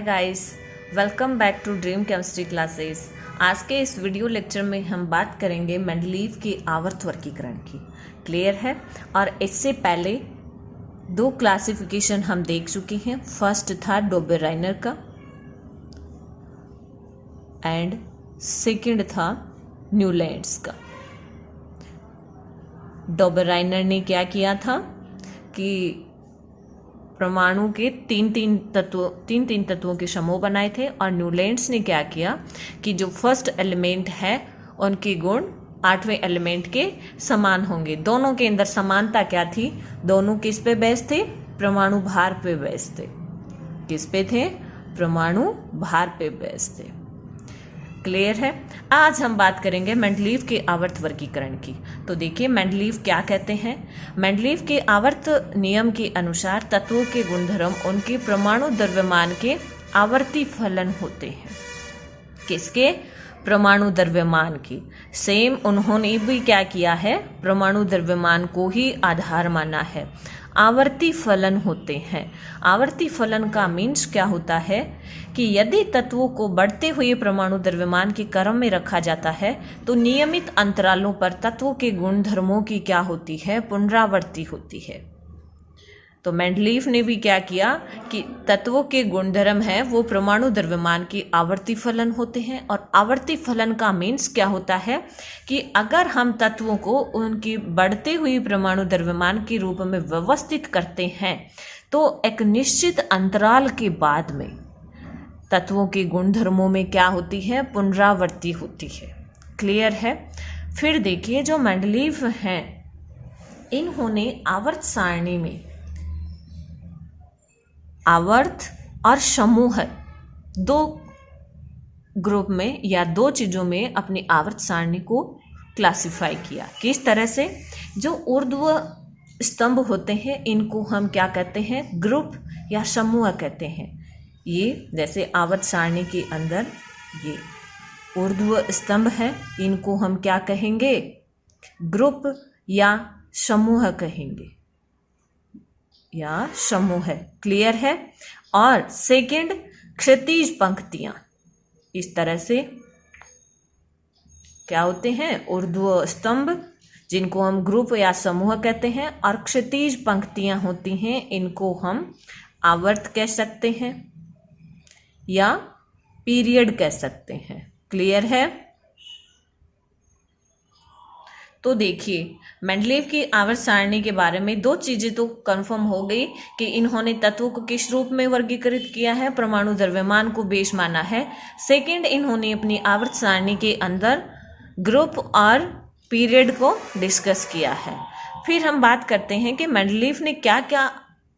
Hi guys, welcome back to dream chemistry classes. आज के इस वीडियो लेक्चर में हम बात करेंगे मेंडलीव के आवर्त वर्गीकरण की। क्लियर है? और इससे पहले दो क्लासिफिकेशन हम देख चुके हैं। फर्स्ट था डोबेराइनर का एंड सेकंड था न्यूलैंड्स का। डोबेराइनर ने क्या किया था कि परमाणु के तीन तीन तत्वों के समूह बनाए थे, और न्यूलैंड्स ने क्या किया कि जो फर्स्ट एलिमेंट है उनके गुण आठवें एलिमेंट के समान होंगे। दोनों के अंदर समानता क्या थी? दोनों किस पे बेस्ड थे? परमाणु भार पे बेस्ड थे। किस पे थे? परमाणु भार पे बेस्ड थे। क्लियर है? आज हम बात करेंगे मेंडलीव के आवर्त वर्गीकरण की। तो देखिए मेंडलीव क्या कहते हैं। मेंडलीव के आवर्त नियम के अनुसार तत्वों के गुणधर्म उनके परमाणु द्रव्यमान के आवर्ती फलन होते हैं। किसके? परमाणु द्रव्यमान की। सेम उन्होंने भी क्या किया है? परमाणु द्रव्यमान को ही आधार माना है। आवर्ती फलन होते हैं। आवर्ती फलन का मीन्स क्या होता है कि यदि तत्वों को बढ़ते हुए परमाणु द्रव्यमान के क्रम में रखा जाता है तो नियमित अंतरालों पर तत्वों के गुणधर्मों की क्या होती है? पुनरावृत्ति होती है। तो मेंडलीव ने भी क्या किया कि तत्वों के गुणधर्म है वो परमाणु द्रव्यमान की आवर्ती फलन होते हैं। और आवर्ती फलन का मीन्स क्या होता है कि अगर हम तत्वों को उनकी बढ़ते हुई परमाणु द्रव्यमान के रूप में व्यवस्थित करते हैं तो एक निश्चित अंतराल के बाद में तत्वों के गुणधर्मों में क्या होती है? पुनरावृत्ति होती है। क्लियर है? फिर देखिए जो मेंडलीव हैं इन्होंने आवर्त सारणी में आवर्त और समूह दो ग्रुप में या दो चीज़ों में अपनी आवर्त सारणी को क्लासिफाई किया। किस तरह से? जो ऊर्ध्व स्तंभ होते हैं इनको हम क्या कहते हैं? ग्रुप या समूह कहते हैं। ये जैसे आवर्त सारणी के अंदर ये ऊर्ध्व स्तंभ है, इनको हम क्या कहेंगे? ग्रुप या समूह कहेंगे या समूह है। क्लियर है? और सेकंड क्षैतिज पंक्तियां इस तरह से क्या होते हैं? ऊर्ध्व स्तंभ जिनको हम ग्रुप या समूह कहते हैं, और क्षैतिज पंक्तियां होती हैं इनको हम आवर्त कह सकते हैं या पीरियड कह सकते हैं। क्लियर है? तो देखिए मेंडलीव की आवर्त सारणी के बारे में दो चीजें तो कंफर्म हो गई कि इन्होंने तत्वों को किस रूप में वर्गीकृत किया है? परमाणु द्रव्यमान को बेस माना है। सेकंड, इन्होंने अपनी आवर्त सारणी के अंदर ग्रुप और पीरियड को डिस्कस किया है। फिर हम बात करते हैं कि मेंडलीव ने क्या क्या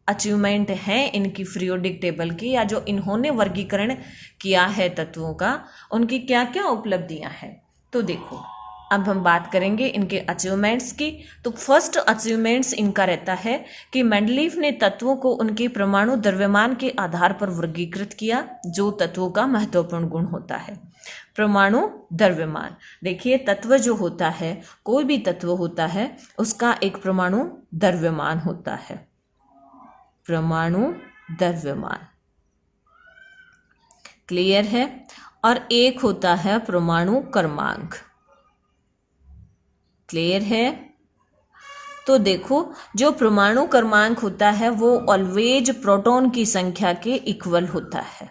अचीवमेंट है इनकी पीरियोडिक टेबल की, या जो इन्होंने वर्गीकरण किया है तत्वों का, उनकी क्या क्या उपलब्धियां हैं। तो देखो अब हम बात करेंगे इनके अचीवमेंट्स की। तो फर्स्ट अचीवमेंट्स इनका रहता है कि मेंडलीव ने तत्वों को उनके परमाणु द्रव्यमान के आधार पर वर्गीकृत किया। जो तत्वों का महत्वपूर्ण गुण होता है परमाणु द्रव्यमान। देखिए तत्व जो होता है, कोई भी तत्व होता है उसका एक परमाणु द्रव्यमान होता है। परमाणु द्रव्यमान। क्लियर है? और एक होता है परमाणु क्रमांक। क्लियर है? तो देखो जो परमाणु क्रमांक होता है वो ऑलवेज प्रोटॉन की संख्या के इक्वल होता है।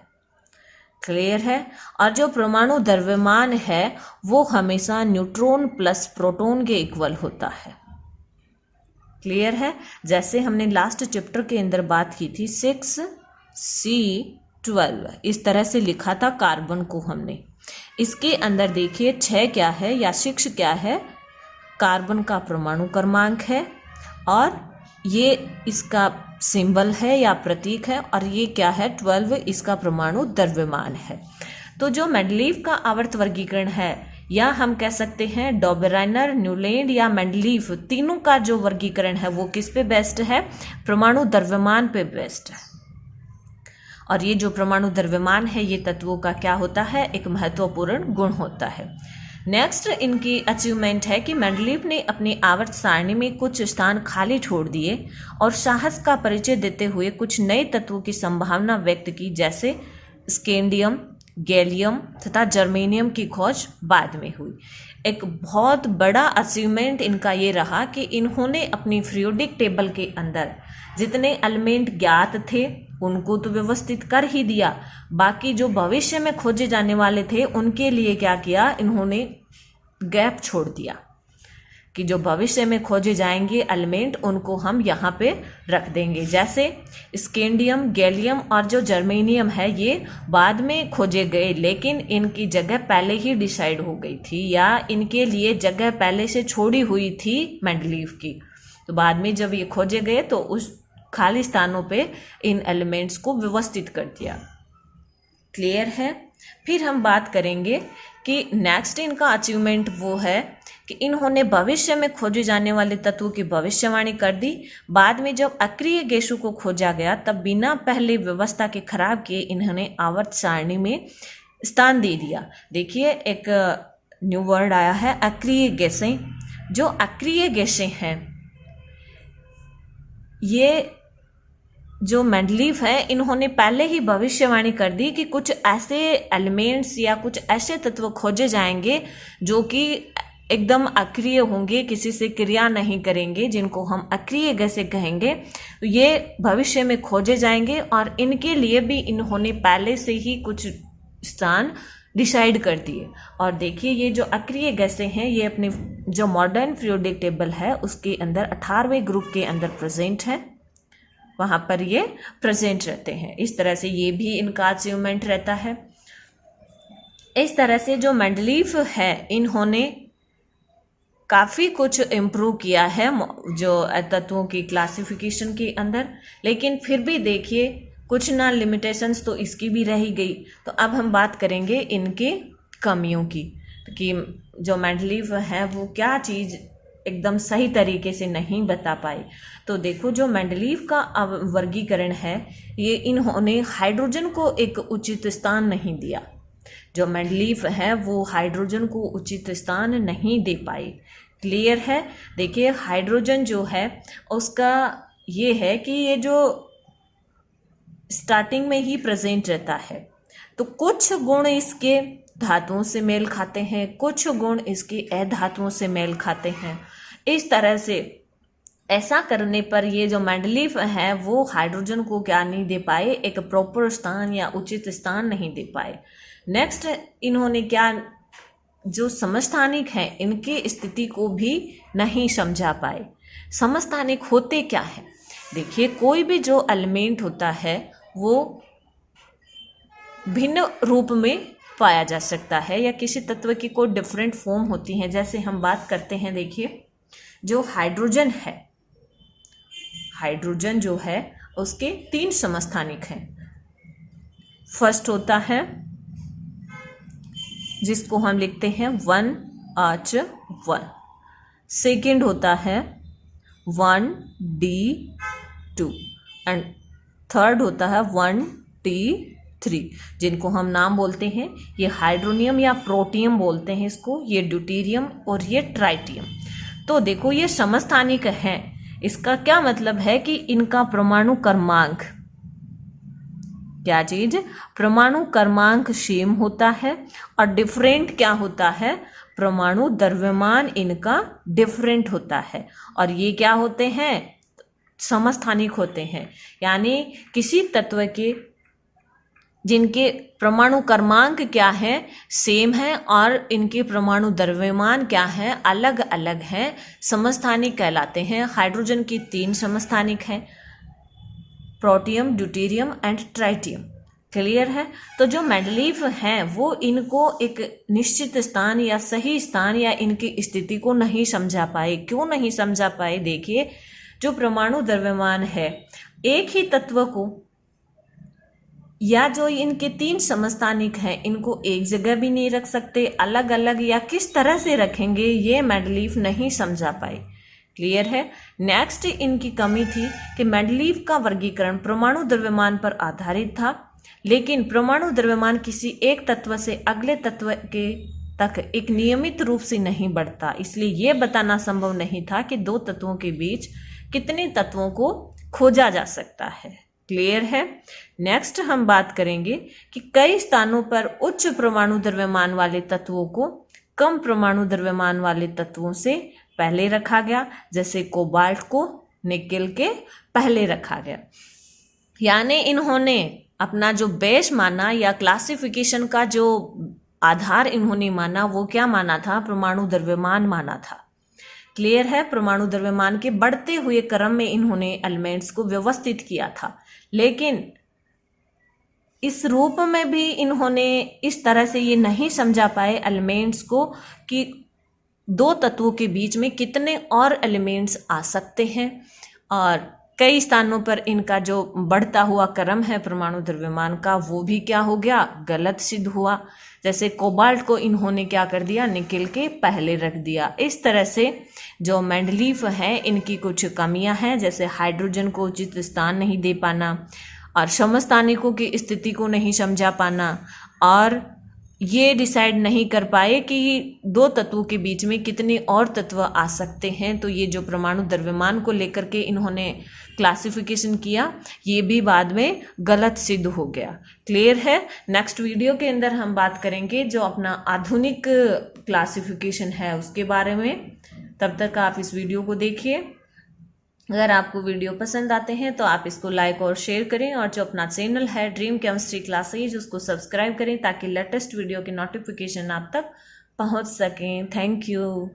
क्लियर है? और जो परमाणु द्रव्यमान है वो हमेशा न्यूट्रॉन प्लस प्रोटॉन के इक्वल होता है। क्लियर है? जैसे हमने लास्ट चैप्टर के अंदर बात की थी 6C12 इस तरह से लिखा था कार्बन को हमने। इसके अंदर देखिए 6 क्या है या 6 क्या है? कार्बन का परमाणु क्रमांक है, और ये इसका सिंबल है या प्रतीक है, और ये क्या है? 12 इसका परमाणु द्रव्यमान है। तो जो मेंडलीव का आवर्त वर्गीकरण है, या हम कह सकते हैं डोबेराइनर, न्यूलैंड या मेंडलीव, तीनों का जो वर्गीकरण है वो किस पे बेस्ड है? परमाणु द्रव्यमान पे बेस्ड है। और ये जो परमाणु द्रव्यमान है ये तत्वों का क्या होता है? एक महत्वपूर्ण गुण होता है। नेक्स्ट इनकी अचीवमेंट है कि मेंडलीव ने अपनी आवर्त सारणी में कुछ स्थान खाली छोड़ दिए और साहस का परिचय देते हुए कुछ नए तत्वों की संभावना व्यक्त की, जैसे स्कैंडियम, गैलियम तथा जर्मेनियम की खोज बाद में हुई। एक बहुत बड़ा अचीवमेंट इनका ये रहा कि इन्होंने अपनी पीरियोडिक टेबल के अंदर जितने एलिमेंट ज्ञात थे उनको तो व्यवस्थित कर ही दिया, बाकी जो भविष्य में खोजे जाने वाले थे उनके लिए क्या किया, इन्होंने गैप छोड़ दिया कि जो भविष्य में खोजे जाएंगे एलिमेंट उनको हम यहाँ पे रख देंगे। जैसे स्कैंडियम, गैलियम और जो जर्मेनियम है ये बाद में खोजे गए, लेकिन इनकी जगह पहले ही डिसाइड हो गई थी या इनके लिए जगह पहले से छोड़ी हुई थी मेंडलीव की। तो बाद में जब ये खोजे गए तो उस खाली स्थानों पे इन एलिमेंट्स को व्यवस्थित कर दिया। क्लियर है। फिर हम बात करेंगे कि नेक्स्ट इनका अचीवमेंट वो है कि इन्होंने भविष्य में खोजे जाने वाले तत्वों की भविष्यवाणी कर दी। बाद में जब अक्रिय गैसों को खोजा गया तब बिना पहले व्यवस्था के खराब किए इन्होंने आवर्त सारणी में स्थान दे दिया। देखिए एक न्यू वर्ड आया है, अक्रिय गैसें। जो अक्रिय गैसें हैं ये जो मेंडलीव है इन्होंने पहले ही भविष्यवाणी कर दी कि कुछ ऐसे एलिमेंट्स या कुछ ऐसे तत्व खोजे जाएंगे जो कि एकदम अक्रिय होंगे, किसी से क्रिया नहीं करेंगे, जिनको हम अक्रिय गैसें कहेंगे। तो ये भविष्य में खोजे जाएंगे और इनके लिए भी इन्होंने पहले से ही कुछ स्थान डिसाइड कर दिए। और देखिए ये जो अक्रिय गैसें हैं ये अपने जो मॉडर्न पीरियोडिक टेबल है उसके अंदर 18वें ग्रुप के अंदर प्रेजेंट है, वहाँ पर ये प्रेजेंट रहते हैं। इस तरह से ये भी इनका अचीवमेंट रहता है। इस तरह से जो मेंडलीव है इन्होंने काफ़ी कुछ इम्प्रूव किया है जो तत्वों की क्लासिफिकेशन के अंदर, लेकिन फिर भी देखिए कुछ ना लिमिटेशंस तो इसकी भी रह गई। तो अब हम बात करेंगे इनके कमियों की कि जो मेंडलीव है वो क्या चीज़ एकदम सही तरीके से नहीं बता पाए। तो देखो जो मेंडलीव का वर्गीकरण है ये इन्होंने हाइड्रोजन को एक उचित स्थान नहीं दिया। जो मेंडलीव है वो हाइड्रोजन को उचित स्थान नहीं दे पाए। क्लियर है। देखिए हाइड्रोजन जो है उसका ये है कि ये जो स्टार्टिंग में ही प्रेजेंट रहता है, तो कुछ गुण इसके धातुओं से मेल खाते हैं, कुछ गुण इसके अधातुओं से मेल खाते हैं। इस तरह से ऐसा करने पर ये जो मेंडलीव है वो हाइड्रोजन को क्या नहीं दे पाए, एक प्रॉपर स्थान या उचित स्थान नहीं दे पाए। नेक्स्ट इन्होंने क्या, जो समस्थानिक हैं इनकी स्थिति को भी नहीं समझा पाए। समस्थानिक होते क्या है? देखिए कोई भी जो एलिमेंट होता है वो भिन्न रूप में पाया जा सकता है या किसी तत्व की कोई डिफरेंट फॉर्म होती है। जैसे हम बात करते हैं, देखिए जो हाइड्रोजन है, हाइड्रोजन जो है उसके 3 समस्थानिक हैं। फर्स्ट होता है जिसको हम लिखते हैं 1H1, सेकेंड होता है 1D2 एंड थर्ड होता है 1T3, जिनको हम नाम बोलते हैं, ये हाइड्रोनियम या प्रोटियम बोलते हैं इसको, ये ड्यूटेरियम और ये ट्राइटियम। तो देखो ये समस्थानिक हैं, इसका क्या मतलब है कि इनका परमाणु क्रमांक, क्या चीज, परमाणु क्रमांक सेम होता है और डिफरेंट क्या होता है, परमाणु द्रव्यमान इनका डिफरेंट होता है। और ये क्या होते हैं, समस्थानिक होते हैं, यानी किसी तत्व के जिनके परमाणु क्रमांक क्या है, सेम है और इनके परमाणु द्रव्यमान क्या है, अलग अलग हैं, समस्थानिक कहलाते हैं। हाइड्रोजन की 3 समस्थानिक हैं, protium, deuterium and tritium. Clear है। तो जो मेंडलीव हैं वो इनको एक निश्चित स्थान या सही स्थान या इनकी स्थिति को नहीं समझा पाए। क्यों नहीं समझा पाए? देखिए जो परमाणु द्रव्यमान है एक ही तत्व को या जो इनके 3 समस्थानिक हैं इनको एक जगह भी नहीं रख सकते, अलग अलग या किस तरह से रखेंगे ये मेंडलीव नहीं समझा पाए। क्लियर है। नेक्स्ट इनकी कमी थी कि मेंडलीव का वर्गीकरण परमाणु द्रव्यमान पर आधारित था, लेकिन परमाणु द्रव्यमान किसी एक तत्व से अगले तत्व के तक एक नियमित रूप से नहीं बढ़ता, इसलिए यह बताना संभव नहीं था कि 2 तत्वों के बीच कितने तत्वों को खोजा जा सकता है। क्लियर है। नेक्स्ट हम बात करेंगे कि कई स्थानों पर उच्च परमाणु द्रव्यमान वाले तत्वों को कम परमाणु द्रव्यमान वाले तत्वों से पहले रखा गया, जैसे कोबाल्ट को निकेल के पहले रखा गया। यानी इन्होंने अपना जो बेस माना या क्लासिफिकेशन का जो आधार इन्होंने माना वो क्या माना था, परमाणु द्रव्यमान माना था। क्लियर है। परमाणु द्रव्यमान के बढ़ते हुए क्रम में इन्होंने एलिमेंट्स को व्यवस्थित किया था, लेकिन इस रूप में भी इन्होंने इस तरह से ये नहीं समझा पाए एलिमेंट्स को कि दो तत्वों के बीच में कितने और एलिमेंट्स आ सकते हैं, और कई स्थानों पर इनका जो बढ़ता हुआ क्रम है परमाणु द्रव्यमान का वो भी क्या हो गया, गलत सिद्ध हुआ। जैसे कोबाल्ट को इन्होंने क्या कर दिया, निकेल के पहले रख दिया। इस तरह से जो मेंडलीफ है इनकी कुछ कमियां हैं, जैसे हाइड्रोजन को उचित स्थान नहीं दे पाना और समस्थानिकों की स्थिति को नहीं समझा पाना, और ये डिसाइड नहीं कर पाए कि दो तत्वों के बीच में कितने और तत्व आ सकते हैं। तो ये जो परमाणु द्रव्यमान को लेकर के इन्होंने क्लासिफिकेशन किया ये भी बाद में गलत सिद्ध हो गया। क्लियर है। नेक्स्ट वीडियो के अंदर हम बात करेंगे जो अपना आधुनिक क्लासिफिकेशन है उसके बारे में। तब तक आप इस वीडियो को देखिए। अगर आपको वीडियो पसंद आते हैं तो आप इसको लाइक और शेयर करें, और जो अपना चैनल है ड्रीम केमिस्ट्री क्लासेज उसको सब्सक्राइब करें ताकि लेटेस्ट वीडियो की नोटिफिकेशन आप तक पहुंच सकें। Thank you.